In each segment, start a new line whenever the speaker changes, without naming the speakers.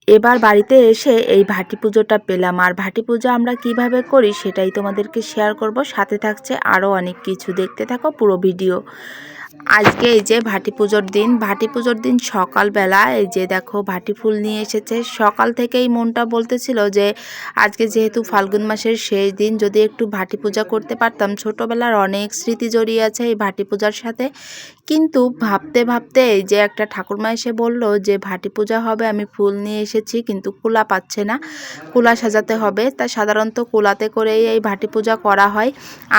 এবার বাড়িতে এসে এই ভাটি পুজোটা পেলাম। আর ভাটি পূজা আমরা কিভাবে করি সেটাই তোমাদেরকে শেয়ার করব। সাথে থাকছে আরও অনেক কিছু, দেখতে থাকো পুরো ভিডিও। আজকে এই যে ভাটি পুজোর দিন সকালবেলা এই যে দেখো ভাটি ফুল নিয়ে এসেছে। সকাল থেকেই মনটা বলতেছিল যে আজকে যেহেতু ফাল্গুন মাসের শেষ দিন, যদি একটু ভাটি পূজা করতে পারতাম। ছোটোবেলার অনেক স্মৃতি জড়িয়ে আছে এই ভাটি পূজার সাথে। কিন্তু ভাবতে ভাবতে এই যে একটা ঠাকুরমা এসে বলল যে ভাটি পূজা হবে, আমি ফুল নিয়ে এসেছি কিন্তু কুলা পাচ্ছে না, কুলা সাজাতে হবে। তা সাধারণত কুলাতে করেই এই ভাটি পূজা করা হয়।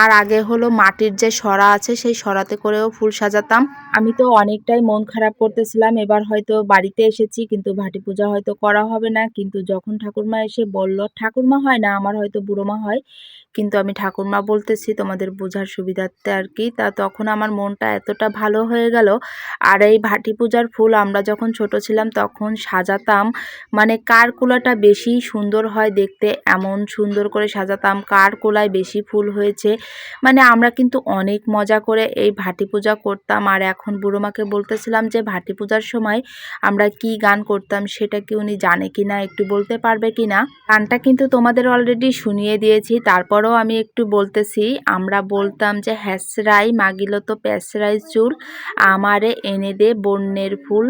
আর আগে হলো মাটির যে সরা আছে সেই সরাতে করেও ফুল সাজাতাম। আমি তো অনেকটাই মন খারাপ করতেছিলাম, এবার হয়তো বাড়িতে এসেছি কিন্তু ভাটি পূজা হয়তো করা হবে না। কিন্তু যখন ঠাকুরমা এসে বলল, ঠাকুরমা হয় না, আমার হয়তো বুড়োমা হয়, কিন্তু আমি ঠাকুরমা বলতেছি তোমাদের বোঝার সুবিধার্থে আর কি। তা তখন আমার মনটা এতটা ভালো হয়ে গেল। আর এই ভাটি পূজার ফুল আমরা যখন ছোট ছিলাম তখন সাজাতাম, মানে কার কুলাটা বেশি সুন্দর হয় দেখতে, এমন সুন্দর করে সাজাতাম, কার কুলায় বেশি ফুল হয়েছে। মানে আমরা কিন্তু অনেক মজা করে এই ভাটি পূজা করতাম। আর এখন বুড়োমাকে বলতেছিলাম যে ভাটি পূজার সময় আমরা কি গান করতাম সেটা কি উনি জানে কিনা, একটু বলতে পারবে কিনা। গানটা কিন্তু তোমাদের অলরেডি শুনিয়ে দিয়েছি, তারপরেও আমি একটু বলতেছি। আমরা বলতাম যে হ্যাসরাই মাগিল তো প্যাসরাই চুল, আমারে এনে দে বন্যের ফুল,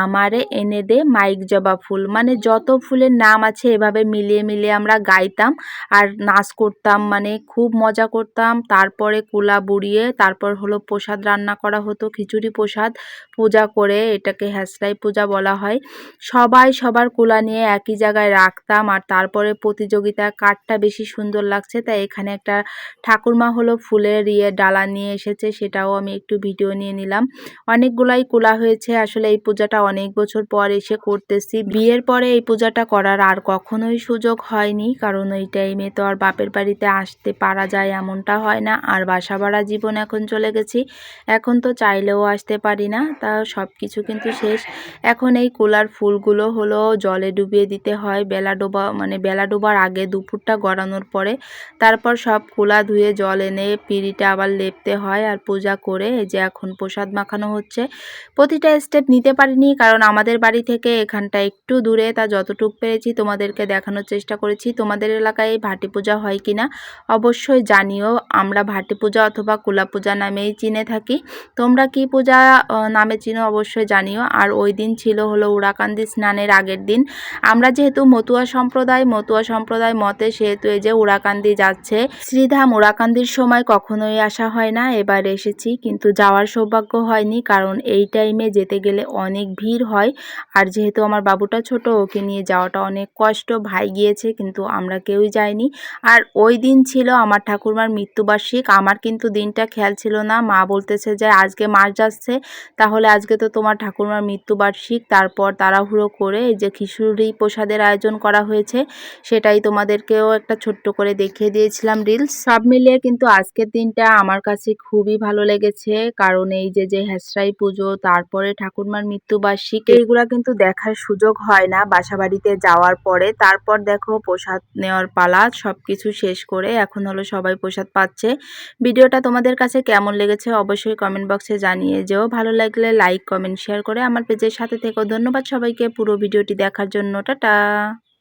আমারে এনে দে মাইক জবা ফুল। মানে যত ফুলের নাম আছে এভাবে মিলিয়ে মিলিয়ে আমরা গাইতাম আর নাচ করতাম, মানে খুব মজা করতাম। তারপরে কুলা বুড়িয়ে তারপর হলো প্রসাদ রান্না করা হতো, খিচুড়ি প্রসাদ পূজা করে, এটাকে হ্যাসরাই পূজা বলা হয়। সবাই সবার কুলা নিয়ে একই জায়গায় রাখতাম। আর তারপরে প্রতিযোগিতা কারটা বেশি সুন্দর লাগছে, তাই এখানে একটা ঠাকুরমা হলো ফুলের ডালা নিয়ে এসেছে, সেটাও আমি একটু ভিডিও নিয়ে নিলাম। অনেকগুলাই কুলা হয়েছে। আসলে এই পূজাটা অনেক বছর পর এসে করতেছি। বিয়ের পরে এই পূজাটা করার আর কখনোই সুযোগ হয়নি, কারণ ওই টাইমে তো আর বাপের বাড়িতে আসতে পারা যায় এমনটা হয় না। আর বাসা ভাড়া জীবন এখন চলে গেছি, এখন তো চাইলেও আসতে পারি না। তা সব কিছু কিন্তু শেষ। এখন এই কুলার ফুলগুলো হলো জলে ডুবিয়ে দিতে হয় বেলা ডোবা, মানে বেলা ডোবার আগে, দুপুরটা গড়ানোর পরে। তারপর সব কুলা ধুয়ে জল এনে পিঁড়িটা আবার লেপতে হয় আর পূজা করে এই যে এখন প্রসাদ মাখানো হচ্ছে। প্রতিটা স্টেপ নিতে পারিনি কারণ আমাদের বাড়ি থেকে এখানটা একটু দূরে, তা যতটুকু পেরেছি তোমাদেরকে দেখানোর চেষ্টা করেছি। তোমাদের এলাকায় ভাটি পূজা হয় কিনা অবশ্যই জানিও। আমরা ভাটি পূজা অথবা কুলা পূজা নামেই চিনে থাকি। তোমরা কি পূজা নামে চিনো অবশ্যই জানিও। আর ওই দিন ছিল হলো উড়াকান্দি স্নানের আগের দিন। আমরা যেহেতু মতুয়া সম্প্রদায় মতে, সেহেতু এই যে উড়াকান্দি যাচ্ছে শ্রীধাম, উড়াকান্দির সময় কখনোই আসা হয় না। এবার এসেছি কিন্তু যাওয়ার সৌভাগ্য হয়নি, কারণ এই টাইমে যেতে গেলে অনেক ভিড় হয়। আর যেহেতু আমার বাবুটা ছোট, ওকে নিয়ে যাওয়াটা অনেক কষ্ট। ভাই গিয়েছে কিন্তু আমরা কেউই যাইনি। আর ওই দিন ছিল আমার ঠাকুরমার মৃত্যুবার্ষিক। আমার কিন্তু দিনটা খেয়াল ছিল না। মা বলতেছে যে আজকে মাস যাচ্ছে, তাহলে আজকে তো তোমার ঠাকুরমার মৃত্যুবার্ষিক। তারপর তাড়াহুড়ো করে এই যে খিচুড়ি প্রসাদের আয়োজন করা হয়েছে, সেটাই তোমাদেরকেও একটা ছোট্ট করে দেখিয়ে দিয়েছিলাম রিলস। সব মিলিয়ে কিন্তু আজকের দিনটা আমার কাছে খুবই ভালো লেগেছে, কারণ এই যে যে হ্যাসরাই পুজো, তারপরে ঠাকুরমার মৃত্যুবার্ষিক, এইগুলা কিন্তু দেখার সুযোগ হয় না বাসা বাড়িতে যাওয়ার পরে। তারপর দেখো প্রসাদ নেওয়ার পালা, সবকিছু শেষ করে এখন হলো সবাই প্রসাদ পাচ্ছে। ভিডিওটা তোমাদের কাছে কেমন লেগেছে অবশ্যই কমেন্ট বক্সে জানিয়ে যেও। ভালো লাগলে লাইক কমেন্ট শেয়ার করে আমার পেজের সাথে থেকো। ধন্যবাদ সবাইকে পুরো ভিডিওটি দেখার জন্য। টাটা।